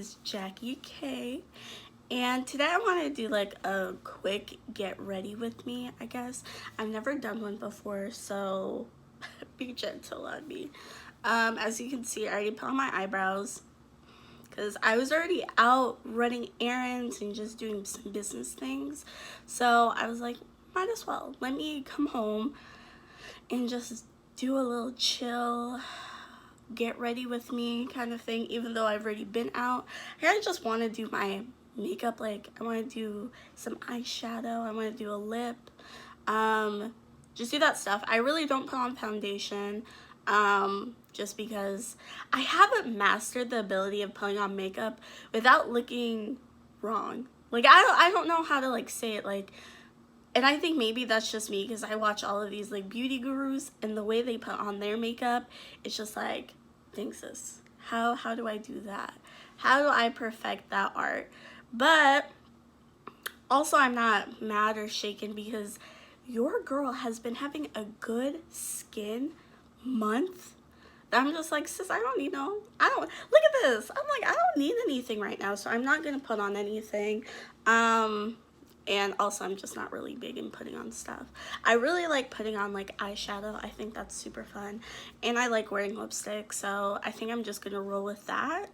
is Jackie K, and today I want to do like a quick get ready with me, I guess. I've never done one before, so be gentle on me. As you can see, I already put on my eyebrows because I was already out running errands and just doing some business things, so I was like, might as well let me come home and just do a little chill get ready with me kind of thing, even though I've already been out. I just want to do my makeup. Like, I want to do some eyeshadow, I want to do a lip, just do that stuff. I really don't put on foundation, just because I haven't mastered the ability of putting on makeup without looking wrong. Like, I don't know how to like say it, like, and I think maybe that's just me because I watch all of these like beauty gurus, and the way they put on their makeup, it's just like, thanks sis, how do I do that? How do I perfect that art? But also, I'm not mad or shaken because your girl has been having a good skin month. I'm just like, sis, I don't need no, I don't, look at this. I'm like, I don't need anything right now, so I'm not gonna put on anything. And also, I'm just not really big in putting on stuff. I really like putting on like eyeshadow. I think that's super fun. And I like wearing lipstick, so I think I'm just gonna roll with that.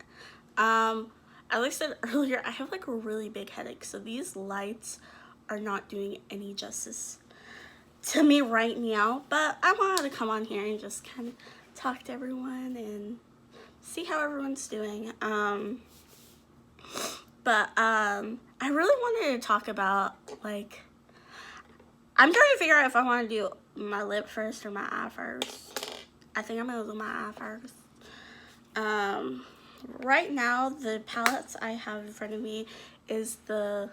As I said earlier, I have like a really big headache, so these lights are not doing any justice to me right now. But I wanted to come on here and just kind of talk to everyone and see how everyone's doing. I really wanted to talk about, like, I'm trying to figure out if I want to do my lip first or my eye first. I think I'm going to do my eye first. Right now, the palettes I have in front of me is the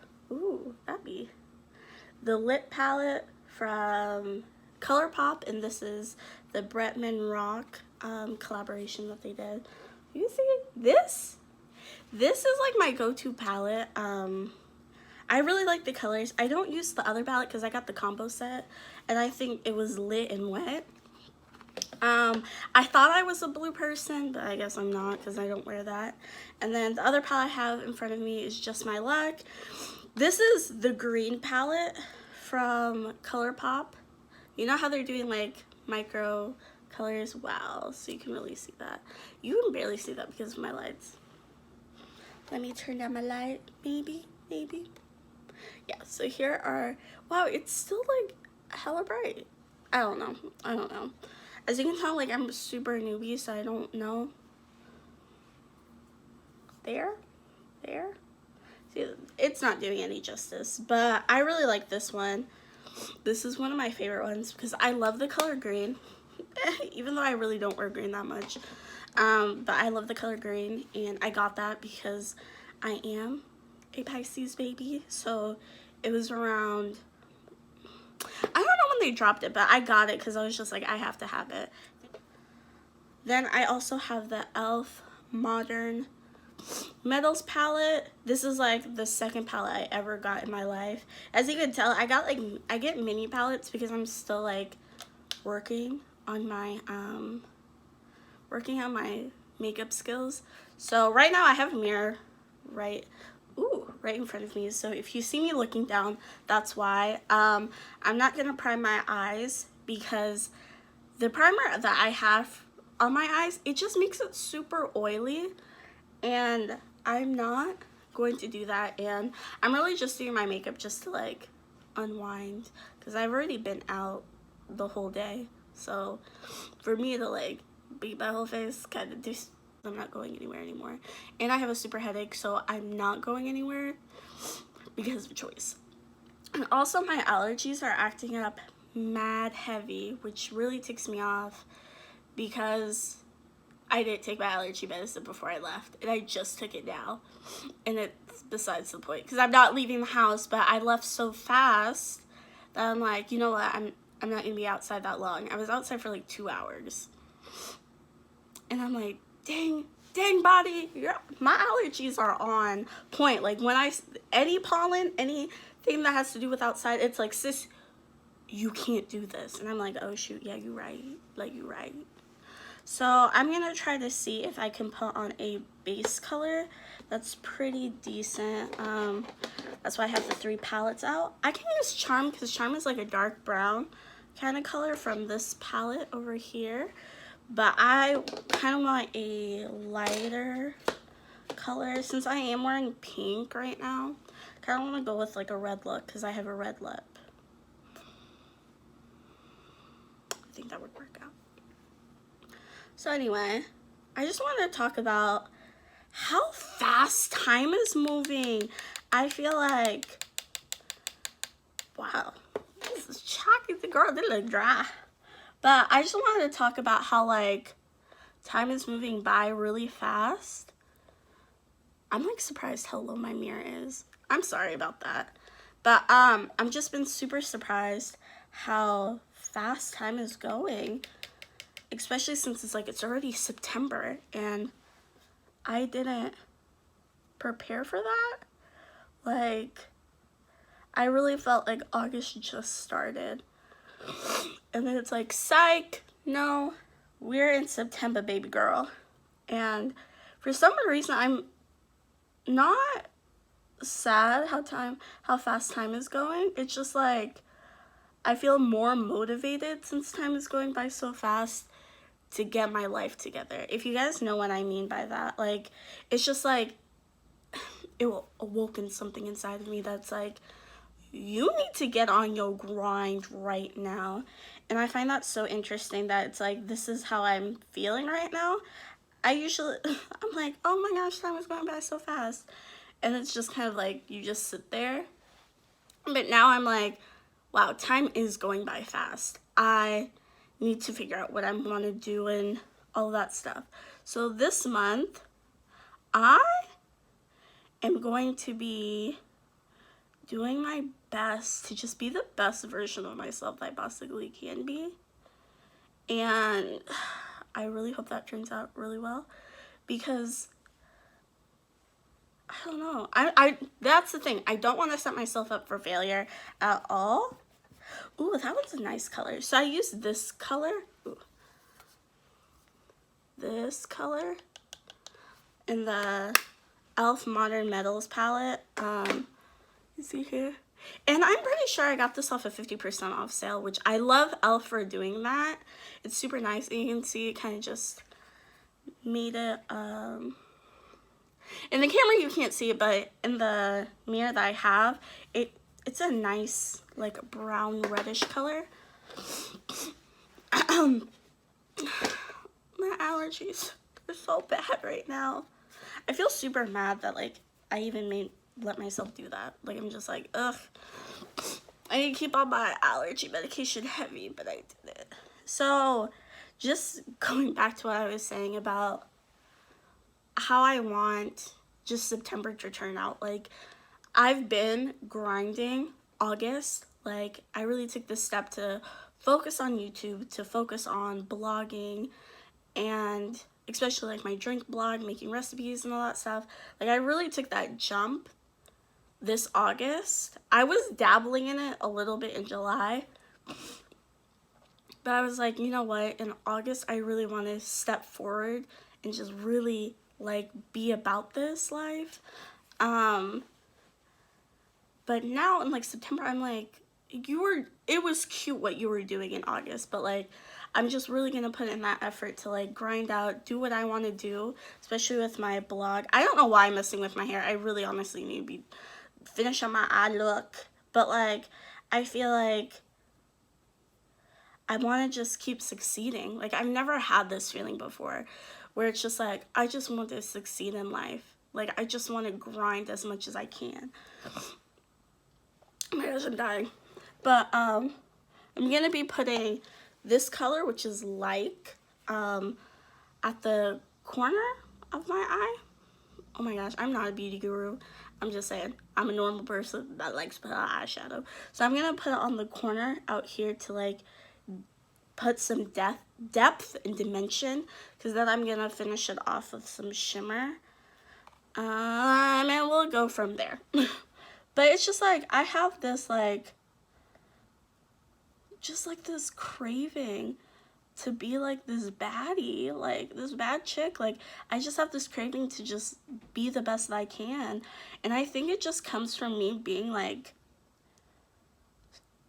lip palette from ColourPop, and this is the Bretman Rock collaboration that they did. You see this? This is like my go-to palette. I really like the colors. I don't use the other palette because I got the combo set, and I think it was lit and wet. I thought I was a blue person, but I guess I'm not because I don't wear that. And then the other palette I have in front of me is Just My Luck. This is the green palette from ColourPop. You know how they're doing like micro colors? Wow, so you can really see that. You can barely see that because of my lights. Let me turn down my light, maybe. Yeah, so here are, wow, it's still like hella bright. I don't know. As you can tell, like, I'm super newbie, so I don't know. There. See, it's not doing any justice, but I really like this one. This is one of my favorite ones because I love the color green, even though I really don't wear green that much. But I love the color green, and I got that because I am a Pisces baby, so it was around, I don't know when they dropped it, but I got it because I was just like, I have to have it. Then I also have the e.l.f. Modern Metals palette. This is like the second palette I ever got in my life. As you can tell, I get mini palettes because I'm still like working on my makeup skills. So right now I have a mirror right in front of me, so if you see me looking down, that's why. I'm not gonna prime my eyes because the primer that I have on my eyes, it just makes it super oily, and I'm not going to do that. And I'm really just doing my makeup just to like unwind because I've already been out the whole day, so for me to like beat my whole face kind of just, I'm not going anywhere anymore. And I have a super headache, so I'm not going anywhere because of choice. And also my allergies are acting up mad heavy, which really ticks me off because I didn't take my allergy medicine before I left, and I just took it now. And it's besides the point because I'm not leaving the house, but I left so fast that I'm like, you know what, I'm not gonna be outside that long. I was outside for like 2 hours. And I'm like, dang body, my allergies are on point. Like when any pollen, anything that has to do with outside, it's like, sis, you can't do this. And I'm like, oh shoot, yeah, you're right. Like, you're right. So I'm gonna try to see if I can put on a base color that's pretty decent. That's why I have the 3 palettes out. I can use Charm because Charm is like a dark brown kind of color from this palette over here. But I kind of want a lighter color since I am wearing pink right now. I kind of want to go with like a red look because I have a red lip. I think that would work out. So anyway, I just wanted to talk about how fast time is moving. I feel like, wow, this is chocolate. The girl, they look dry. But I just wanted to talk about how like time is moving by really fast. I'm like surprised how low my mirror is. I'm sorry about that. But I've just been super surprised how fast time is going. Especially since it's like it's already September and I didn't prepare for that. Like, I really felt like August just started. And then it's like, psych, no, we're in September, baby girl. And for some reason, I'm not sad how fast time is going. It's just like, I feel more motivated since time is going by so fast to get my life together. If you guys know what I mean by that, like, it's just like, it awoken something inside of me that's like, you need to get on your grind right now. And I find that so interesting that it's like, this is how I'm feeling right now. I'm like, oh my gosh, time is going by so fast. And it's just kind of like, you just sit there. But now I'm like, wow, time is going by fast. I need to figure out what I want to do and all that stuff. So this month, I am going to be doing my best to just be the best version of myself that I possibly can be. And I really hope that turns out really well because I don't know. That's the thing. I don't want to set myself up for failure at all. Ooh, that one's a nice color. So I used this color. Ooh. This color in the e.l.f. Modern Metals palette. You see here? And I'm pretty sure I got this off a 50% off sale, which I love e.l.f. for doing that. It's super nice. And you can see it kind of just made it, in the camera you can't see it, but in the mirror that I have, it's a nice like brown reddish color. My allergies are so bad right now. I feel super mad that like I even let myself do that. Like I'm just like, ugh. I need to keep all my allergy medication heavy, but I did it. So just going back to what I was saying about how I want just September to turn out. Like I've been grinding August. Like I really took this step to focus on YouTube, to focus on blogging, and especially like my drink blog, making recipes and all that stuff. Like I really took that jump this August. I was dabbling in it a little bit in July, but I was like, you know what, in August I really want to step forward and just really like be about this life. But now in like September, I'm like, it was cute what you were doing in August, but like I'm just really gonna put in that effort to like grind out, do what I want to do, especially with my blog. I don't know why I'm messing with my hair. I really honestly need to be finish on my eye look, but like I feel like I want to just keep succeeding. Like I've never had this feeling before where it's just like I just want to succeed in life. Like I just want to grind as much as I can. Oh my gosh, I'm dying. But I'm gonna be putting this color, which is like at the corner of my eye. Oh my gosh, I'm not a beauty guru. I'm just saying, I'm a normal person that likes to put on eyeshadow. So I'm gonna put it on the corner out here to like put some depth and dimension, because then I'm gonna finish it off with some shimmer. And we'll go from there. But it's just like, I have this like, just like this craving to be like this baddie, like this bad chick. Like, I just have this craving to just be the best that I can. And I think it just comes from me being like,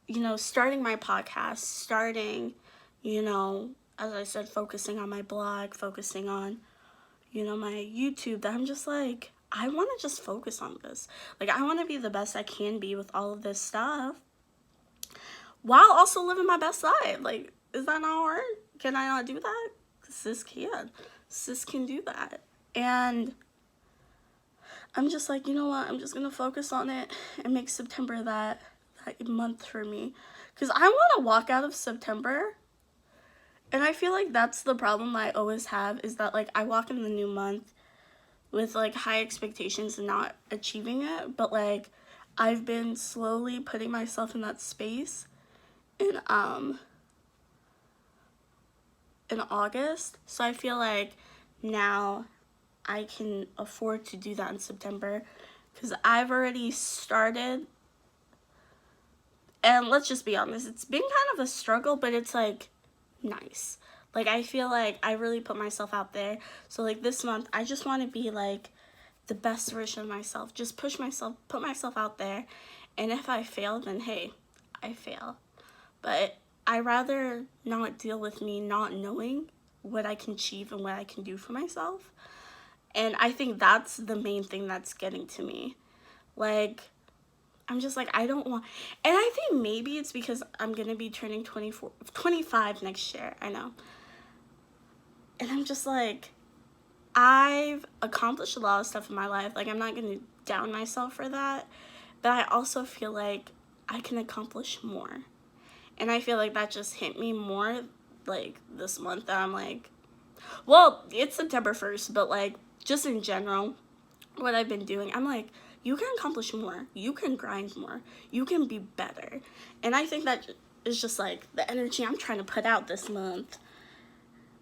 you know, starting my podcast, starting, you know, as I said, focusing on my blog, focusing on, you know, my YouTube, that I'm just like, I want to just focus on this. Like, I want to be the best I can be with all of this stuff while also living my best life. Like, is that not hard? Can I not do that? Sis can. Sis can do that. And I'm just like, you know what? I'm just going to focus on it and make September that month for me. Because I want to walk out of September. And I feel like that's the problem I always have, is that, like, I walk in the new month with, like, high expectations and not achieving it. But, like, I've been slowly putting myself in that space in August. So I feel like now I can afford to do that in September, because I've already started. And let's just be honest, it's been kind of a struggle, but it's, like, nice. Like, I feel like I really put myself out there. So, like, this month, I just want to be, like, the best version of myself. Just push myself, put myself out there. And if I fail, then hey, I fail. But I rather not deal with me not knowing what I can achieve and what I can do for myself. And I think that's the main thing that's getting to me. Like, I'm just like, I don't want, and I think maybe it's because I'm going to be turning 25 next year, I know. And I'm just like, I've accomplished a lot of stuff in my life. Like, I'm not going to down myself for that. But I also feel like I can accomplish more. And I feel like that just hit me more, like, this month. That I'm like, well, it's September 1st, but, like, just in general, what I've been doing, I'm like, you can accomplish more. You can grind more. You can be better. And I think that is just, like, the energy I'm trying to put out this month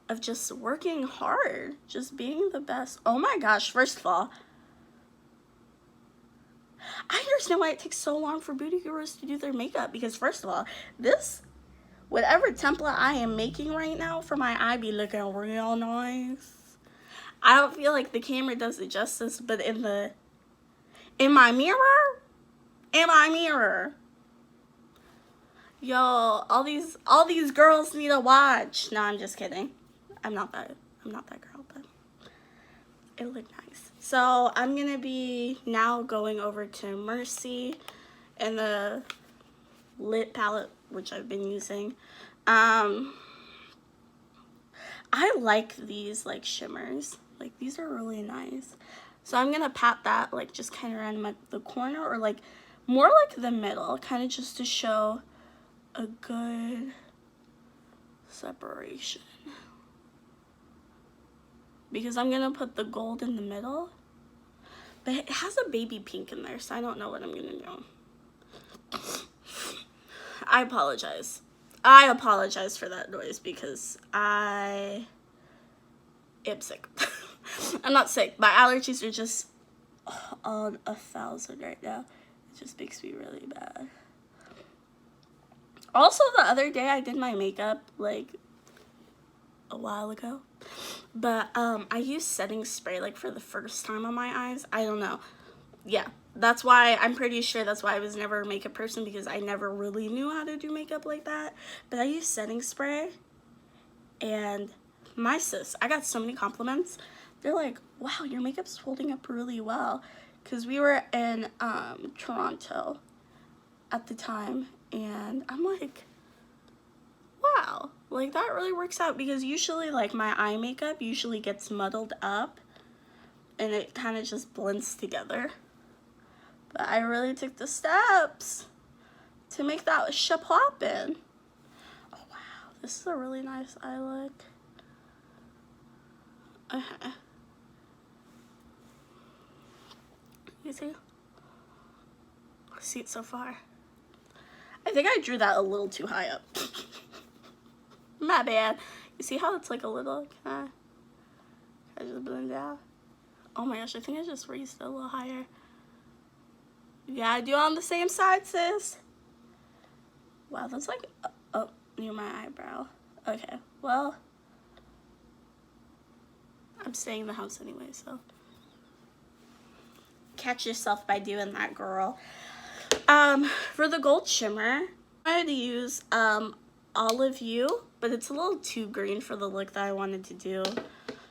of just working hard, just being the best. Oh my gosh, first of all, I understand why it takes so long for beauty gurus to do their makeup, because first of all, this, whatever template I am making right now for my eye be looking real nice. I don't feel like the camera does it justice, but in my mirror, yo, all these girls need to watch. No, I'm just kidding. I'm not that girl, but it looked nice. So I'm gonna be now going over to Mercy and the lip palette, which I've been using. I like these, like, shimmers. Like, these are really nice. So I'm gonna pat that, like, just kind of around the corner, or, like, more like the middle, kind of just to show a good separation. Because I'm gonna put the gold in the middle. But it has a baby pink in there, so I don't know what I'm gonna do. I apologize. I apologize for that noise, because I am sick. I'm not sick. My allergies are just on 1,000 right now. It just makes me really bad. Also, the other day I did my makeup, like, a while ago. But I used setting spray, like, for the first time on my eyes. I don't know. Yeah, that's why, I'm pretty sure that's why I was never a makeup person, because I never really knew how to do makeup like that. But I used setting spray, and my sis, I got so many compliments. They're like, wow, your makeup's holding up really well. Because we were in Toronto at the time, and I'm like, wow, like, that really works out, because usually, like, my eye makeup usually gets muddled up and it kind of just blends together. But I really took the steps to make that happen. Oh wow, this is a really nice eye look. Okay. You see it so far? I think I drew that a little too high up. My bad. You see how it's like a little, can I just blend out? Oh my gosh, I think I just raised it a little higher. Yeah, I do on the same side, sis. Wow, that's like up near my eyebrow. Okay, Well, I'm staying in the house anyway, so catch yourself by doing that, girl. For the gold shimmer, I had to use Olive You, but it's a little too green for the look that I wanted to do.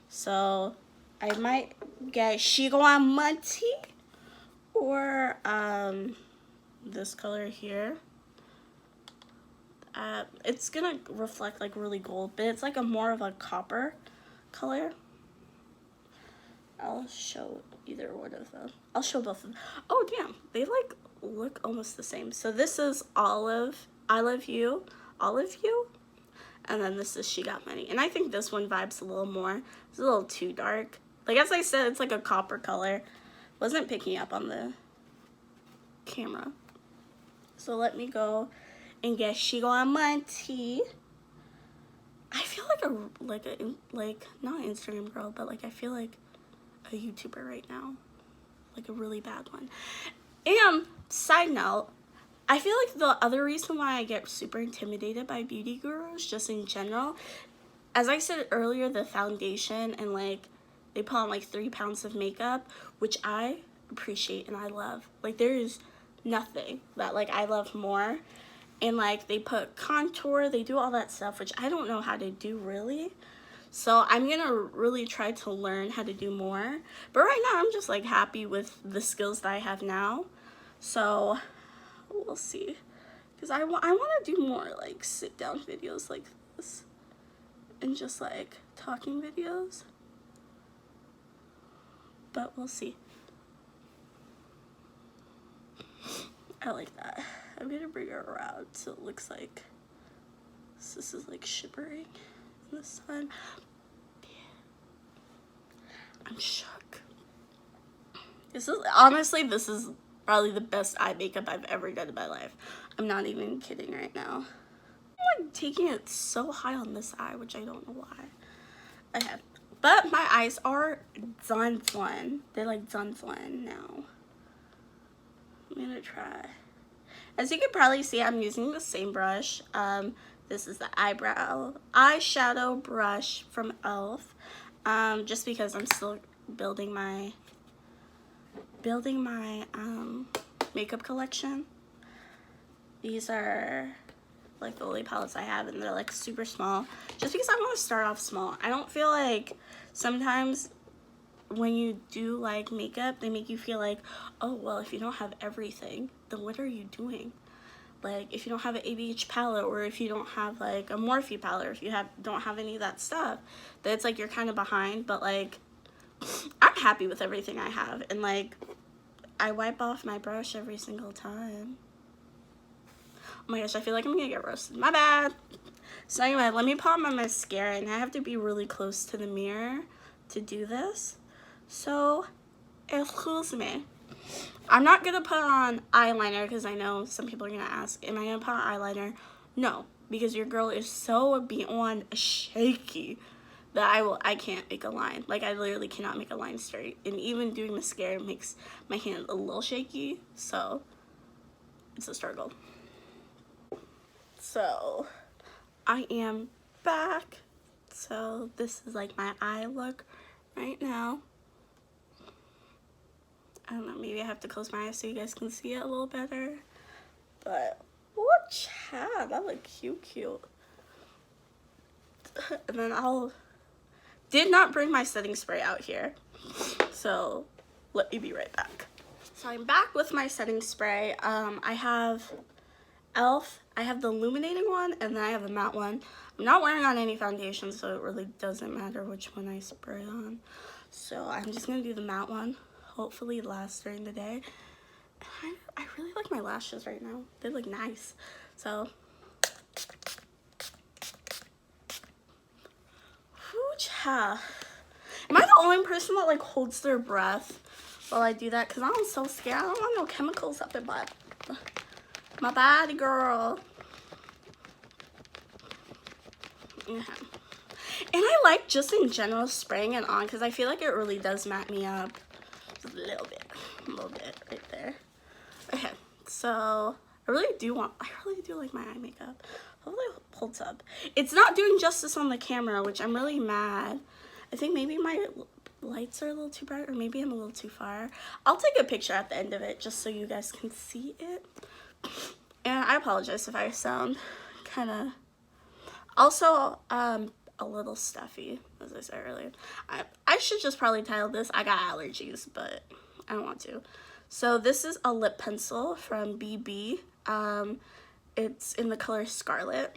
So I might get GRWM or this color here. It's gonna reflect like really gold, but it's like a more of a copper color. I'll show either one of them. I'll show both of them. Oh damn, they like look almost the same. So this is Olive, I Love You, Olive You, and then this is She Got Money. And I think this one vibes a little more. It's a little too dark. Like as I said, it's like a copper color. Wasn't picking up on the camera. So let me go and get She Got Money. I feel like like not an Instagram girl, but like I feel like a YouTuber right now, like a really bad one. And side note, I feel like the other reason why I get super intimidated by beauty gurus just in general, as I said earlier, the foundation and like they put on like 3 pounds of makeup, which I appreciate and I love. Like there is nothing that like I love more. And like they put contour, they do all that stuff, which I don't know how to do really. So I'm gonna really try to learn how to do more. But right now I'm just like happy with the skills that I have now. So we'll see. Because I want to do more like sit down videos like this. And just like talking videos. But we'll see. I like that. I'm gonna bring it around so it looks like this is like shimmering in the sun. I'm shook. This is probably the best eye makeup I've ever done in my life. I'm not even kidding right now. I'm like taking it so high on this eye, which I don't know why. Okay. But my eyes are done. They're like done now. I'm gonna try. As you can probably see, I'm using the same brush. This is the eyeshadow brush from e.l.f. Just because I'm still building my makeup collection. These are like the only palettes I have, and they're like super small. Just because I want to start off small. I don't feel like sometimes when you do like makeup, they make you feel like, oh well, if you don't have everything, then what are you doing? Like if you don't have an ABH palette, or if you don't have like a Morphe palette, or if you don't have any of that stuff, then it's like you're kind of behind. But like I'm happy with everything I have, and like I wipe off my brush every single time. Oh my gosh, I feel like I'm gonna get roasted. My bad. So anyway, let me put on my mascara, and I have to be really close to the mirror to do this. So, excuse me. I'm not gonna put on eyeliner because I know some people are gonna ask, am I gonna put on eyeliner? No, because your girl is so beyond shaky that I can't make a line. Like I literally cannot make a line straight. And even doing mascara makes my hand a little shaky, so it's a struggle. So I am back. So this is like my eye look right now. I don't know, maybe I have to close my eyes so you guys can see it a little better. But, oh, child, that look cute. And then did not bring my setting spray out here. So, let me be right back. So, I'm back with my setting spray. I have e.l.f. I have the illuminating one, and then I have the matte one. I'm not wearing on any foundation, so it really doesn't matter which one I spray on. So, I'm just going to do the matte one. Hopefully last during the day. I really like my lashes right now. They look nice. So, am I the only person that like holds their breath while I do that? Because I'm so scared. I don't want no chemicals up in my body, girl. Okay. And I like just in general spraying it on because I feel like it really does matte me up. Just a little bit right there. Okay, so I really do like my eye makeup. Hold up. It's not doing justice on the camera, which I'm really mad. I think maybe my lights are a little too bright, or maybe I'm a little too far. I'll take a picture at the end of it just so you guys can see it. And I apologize if I sound kind of... Also, a little stuffy, as I said earlier. I should just probably title this, I got allergies, but I don't want to. So this is a lip pencil from BB. It's in the color Scarlet.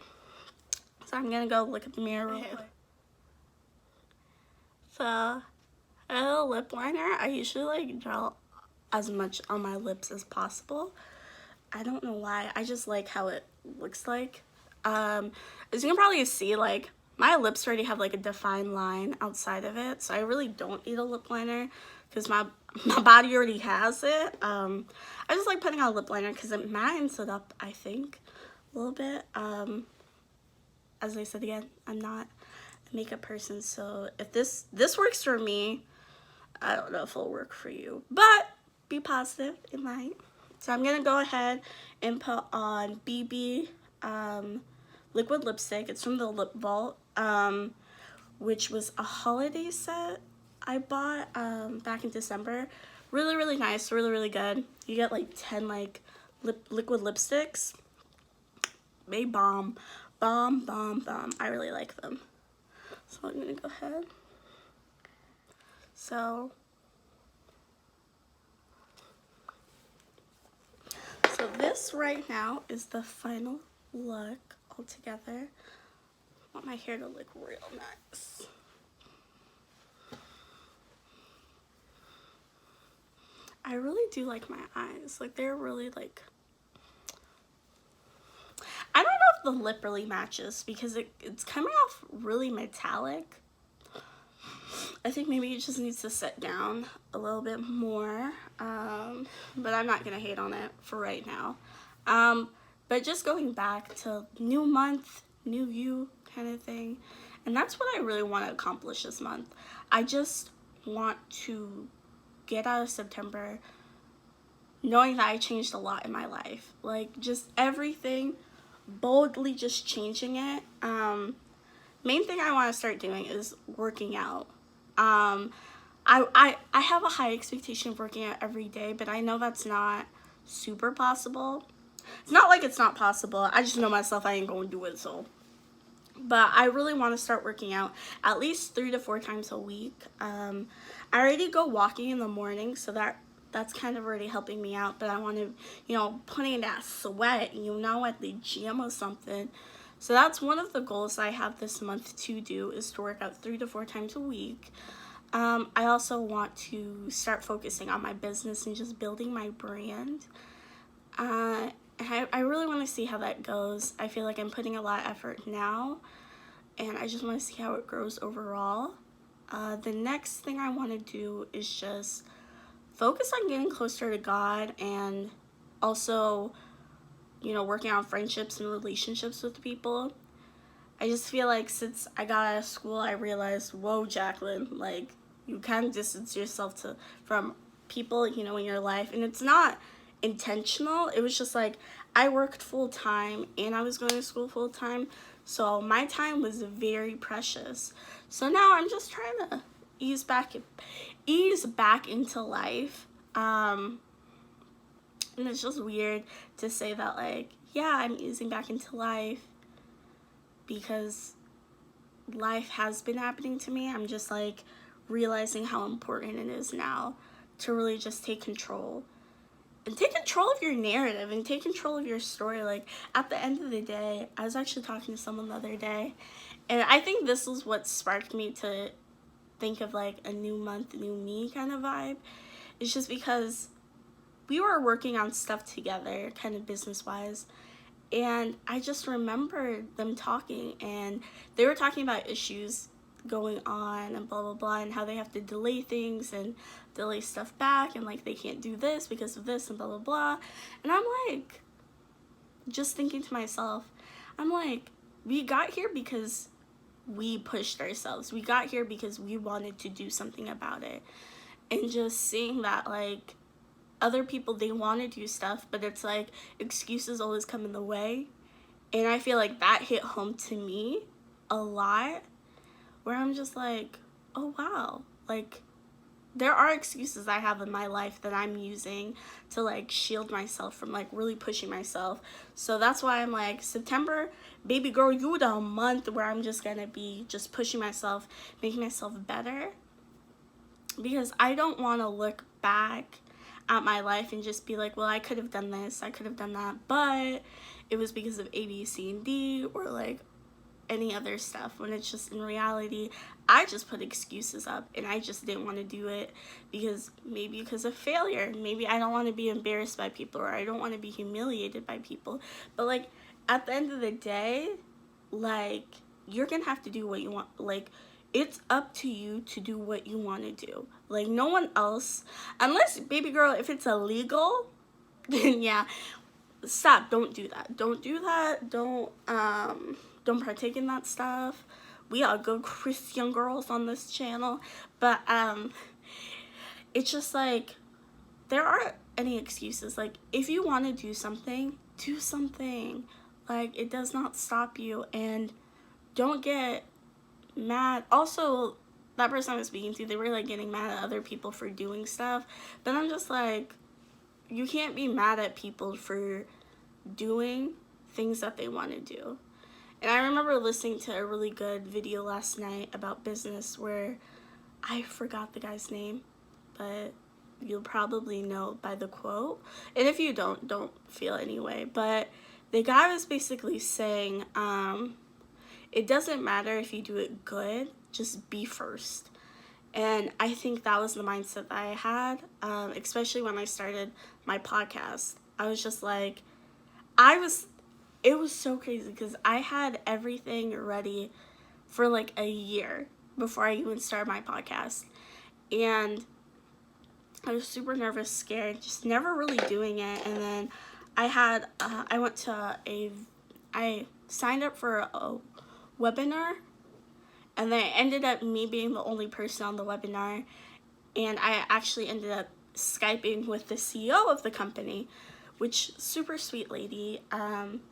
So I'm gonna go look at the mirror real quick. So, a lip liner, I usually like draw as much on my lips as possible. I don't know why, I just like how it looks like. As you can probably see, like, my lips already have like a defined line outside of it, so I really don't need a lip liner because my body already has it. I just like putting on a lip liner because it mattens it up, I think, a little bit. As I said again, I'm not a makeup person, so if this works for me, I don't know if it'll work for you, but be positive, it might. So I'm gonna go ahead and put on BB liquid lipstick. It's from the Lip Vault, which was a holiday set I bought back in December. Really, really nice, really, really good. You get like 10 like liquid lipsticks. They bomb. Bomb, bomb, bomb. I really like them. So I'm gonna go ahead. So this right now is the final look all together. I want my hair to look real nice. I really do like my eyes. Like, they're really like... I don't know if the lip really matches because it's coming off really metallic. I think maybe it just needs to set down a little bit more. But I'm not going to hate on it for right now. But just going back to new month, new you kind of thing. And that's what I really want to accomplish this month. I just want to get out of September knowing that I changed a lot in my life. Like, just everything, boldly just changing it. Main thing I want to start doing is working out. I have a high expectation of working out every day, but I know that's not super possible. It's not like it's not possible. I just know myself, I ain't gonna do it, so. But I really want to start working out at least 3 to 4 times a week. I already go walking in the morning, so that's kind of already helping me out. But I want to, you know, put in that sweat, you know, at the gym or something. So that's one of the goals I have this month to do, is to work out 3 to 4 times a week. I also want to start focusing on my business and just building my brand. I really want to see how that goes. I feel like I'm putting a lot of effort now, and I just want to see how it grows overall. The next thing I want to do is just focus on getting closer to God, and also, you know, working on friendships and relationships with people. I just feel like since I got out of school, I realized, whoa, Jacqueline, like, you kind of distance yourself from people, you know, in your life, and it's not intentional. It was just like, I worked full-time and I was going to school full-time, so my time was very precious. So now I'm just trying to ease back into life. And it's just weird to say that, like, yeah, I'm easing back into life because life has been happening to me. I'm just like realizing how important it is now to really just take control. And take control of your narrative and take control of your story. Like, at the end of the day, I was actually talking to someone the other day, and I think this is what sparked me to think of like a new month, new me kind of vibe. It's just because we were working on stuff together, kind of business-wise, and I just remember them talking, and they were talking about issues going on and blah blah blah, and how they have to delay things and delay stuff back, and like they can't do this because of this and blah blah blah. And I'm like, just thinking to myself, I'm like, we got here because we pushed ourselves. We got here because we wanted to do something about it. And just seeing that, like, other people, they want to do stuff, but it's like excuses always come in the way. And I feel like that hit home to me a lot, where I'm just like, oh wow, like there are excuses I have in my life that I'm using to like shield myself from like really pushing myself. So that's why I'm like, September, baby girl, you the month where I'm just gonna be just pushing myself, making myself better. Because I don't want to look back at my life and just be like, well, I could have done this, I could have done that, but it was because of A, B, C, and D, or like any other stuff, when it's just in reality I just put excuses up and I just didn't want to do it because of failure. Maybe I don't want to be embarrassed by people, or I don't want to be humiliated by people. But like at the end of the day, like you're gonna have to do what you want. Like it's up to you to do what you want to do. Like no one else, unless, baby girl, if it's illegal, then yeah, stop. Don't do that. Don't partake in that stuff. We are good Christian girls on this channel. But it's just like, there aren't any excuses. Like if you want to do something, do something. Like it does not stop you. And don't get mad. Also, that person I was speaking to, they were like getting mad at other people for doing stuff. But I'm just like, you can't be mad at people for doing things that they want to do. And I remember listening to a really good video last night about business where I forgot the guy's name, but you'll probably know by the quote. And if you don't feel anyway. But the guy was basically saying, it doesn't matter if you do it good, just be first. And I think that was the mindset that I had, especially when I started my podcast. I was just like, it was so crazy because I had everything ready for like a year before I even started my podcast. And I was super nervous, scared, just never really doing it. And then I signed up for a webinar, and then it ended up me being the only person on the webinar. And I actually ended up Skyping with the CEO of the company, which super sweet lady.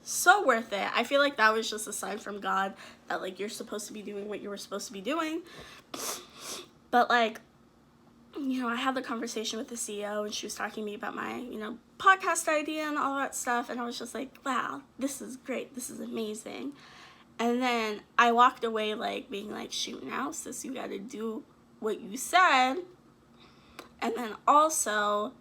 So worth it. I feel like that was just a sign from God that like you're supposed to be doing what you were supposed to be doing. But like, you know, I had the conversation with the CEO, and she was talking to me about my, you know, podcast idea and all that stuff, and I was just like, wow, this is great, this is amazing. And then I walked away like being like, shoot, now sis, you gotta do what you said. And then also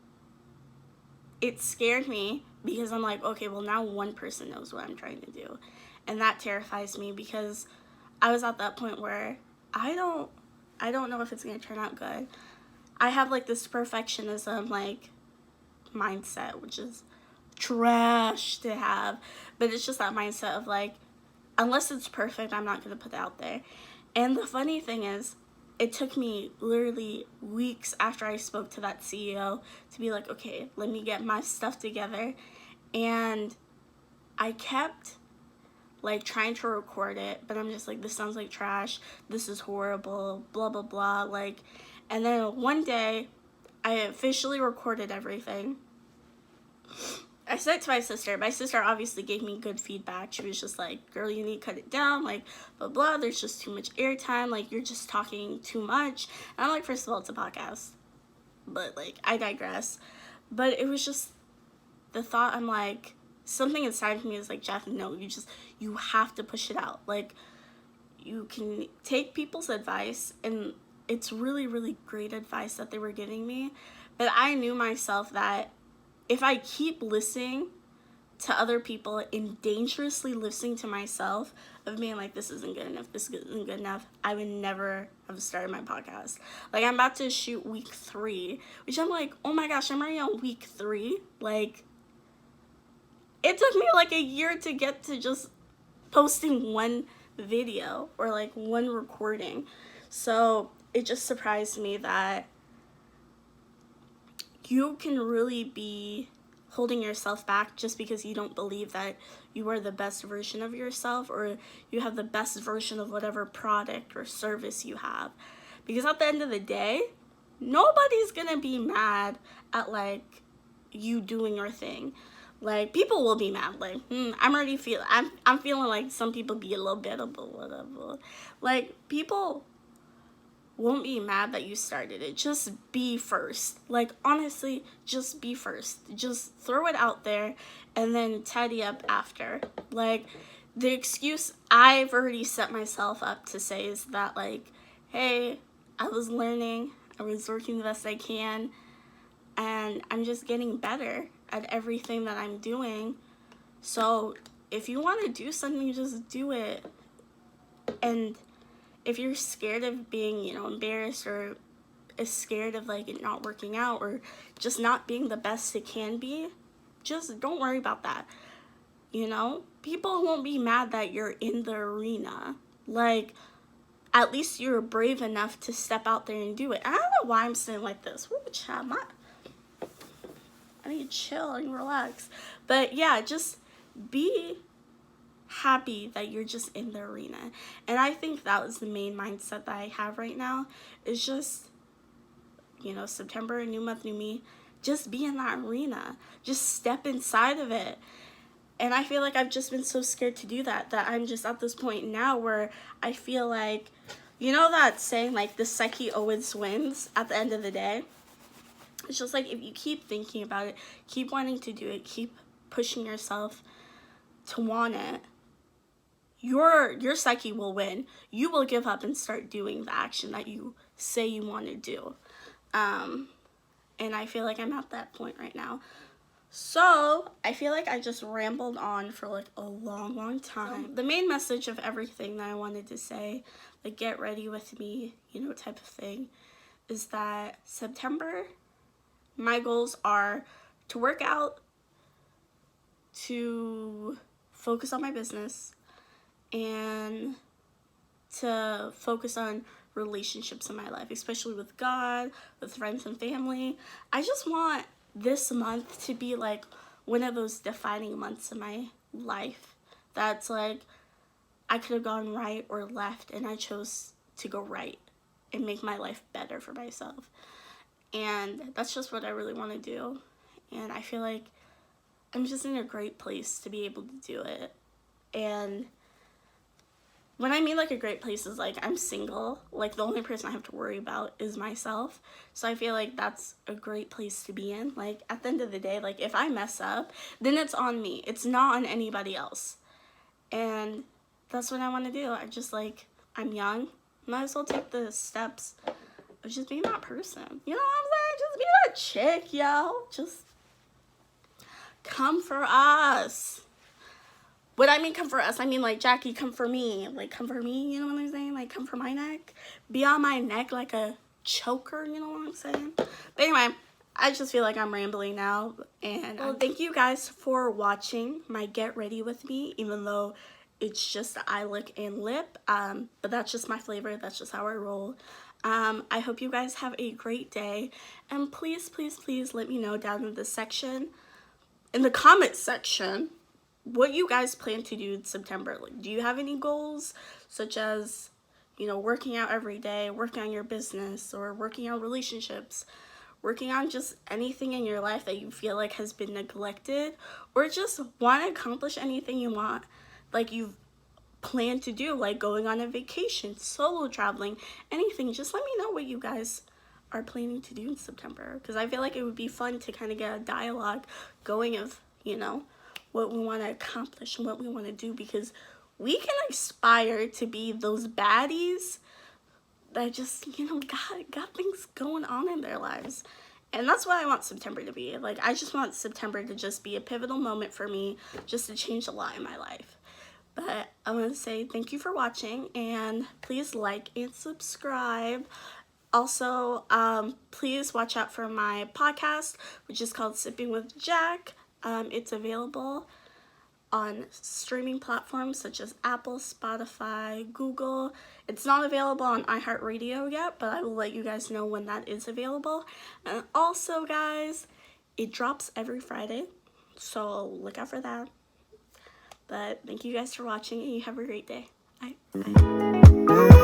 it scared me because I'm like, okay, well now one person knows what I'm trying to do. And that terrifies me because I was at that point where I don't know if it's gonna turn out good. I have like this perfectionism like mindset, which is trash to have, but it's just that mindset of like, unless it's perfect, I'm not gonna put it out there. And the funny thing is, it took me literally weeks after I spoke to that CEO to be like, okay, let me get my stuff together. And I kept like trying to record it, but I'm just like, this sounds like trash, this is horrible, blah blah blah. Like, and then one day I officially recorded everything. I sent it to my sister. My sister obviously gave me good feedback. She was just like, girl, you need to cut it down, like, blah, blah. There's just too much airtime. Like, you're just talking too much. And I'm like, first of all, it's a podcast. But, like, I digress. But it was just the thought, I'm like, something inside of me is like, Jeff, no, you have to push it out. Like, you can take people's advice, and it's really, really great advice that they were giving me. But I knew myself that if I keep listening to other people and dangerously listening to myself of being like, this isn't good enough, this isn't good enough, I would never have started my podcast. Like, I'm about to shoot week 3, which I'm like, oh my gosh, I'm already on week 3. Like, it took me like a year to get to just posting one video or like one recording. So it just surprised me that you can really be holding yourself back just because you don't believe that you are the best version of yourself, or you have the best version of whatever product or service you have. Because at the end of the day, nobody's gonna be mad at like you doing your thing. Like, people will be mad. Like, I'm feeling like some people be a little bit of whatever. Like, people won't be mad that you started it. Just be first. Like, honestly, just be first. Just throw it out there and then tidy up after. Like, the excuse I've already set myself up to say is that, like, hey, I was learning, I was working the best I can, and I'm just getting better at everything that I'm doing. So if you want to do something, just do it. And if you're scared of being, embarrassed, or is scared of like it not working out, or just not being the best it can be, just don't worry about that. People won't be mad that you're in the arena. Like, at least you're brave enough to step out there and do it. I don't know why I'm saying like this. Ooh, child, I need to chill and relax. But yeah, just be happy that you're just in the arena. And I think that was the main mindset that I have right now, is just, September, new month, new me. Just be in that arena. Just step inside of it. And I feel like I've just been so scared to do that I'm just at this point now where I feel like, that saying, like, the psyche always wins at the end of the day? It's just like, if you keep thinking about it, keep wanting to do it, keep pushing yourself to want it, your psyche will win. You will give up and start doing the action that you say you want to do. And I feel like I'm at that point right now. So I feel like I just rambled on for like a long time. The main message of everything that I wanted to say, like, get ready with me, type of thing, is that September, my goals are to work out, to focus on my business, and to focus on relationships in my life, especially with God, with friends and family. I just want this month to be like one of those defining months in my life that's like, I could have gone right or left, and I chose to go right and make my life better for myself. And that's just what I really want to do. And I feel like I'm just in a great place to be able to do it. And when I mean like a great place is like, I'm single. Like, the only person I have to worry about is myself. So I feel like that's a great place to be in. Like, at the end of the day, like, if I mess up, then it's on me. It's not on anybody else. And that's what I want to do. I'm young. Might as well take the steps of just being that person. You know what I'm saying? Just be that chick, yo. Just come for us. What I mean come for us, I mean like, Jackie, come for me. Like, come for me, you know what I'm saying? Like, come for my neck. Be on my neck like a choker, you know what I'm saying? But anyway, I just feel like I'm rambling now. And thank you guys for watching my Get Ready With Me, even though it's just the eye look and lip. But that's just my flavor. That's just how I roll. I hope you guys have a great day. And please, please, please let me know down in the comment section, what you guys plan to do in September. Like, do you have any goals, such as, working out every day, working on your business, or working on relationships, working on just anything in your life that you feel like has been neglected, or just want to accomplish anything you want, like you've planned to do, like going on a vacation, solo traveling, anything. Just let me know what you guys are planning to do in September, because I feel like it would be fun to kind of get a dialogue going of, what we want to accomplish and what we want to do, because we can aspire to be those baddies that just, got things going on in their lives. And that's what I want September to be. Like, I just want September to just be a pivotal moment for me, just to change a lot in my life. But I want to say thank you for watching, and please like and subscribe. Also, please watch out for my podcast, which is called Sipping with Jack. It's available on streaming platforms such as Apple, Spotify, Google. It's not available on iHeartRadio yet, but I will let you guys know when that is available. And also, guys, it drops every Friday, so look out for that. But thank you guys for watching, and you have a great day. Bye.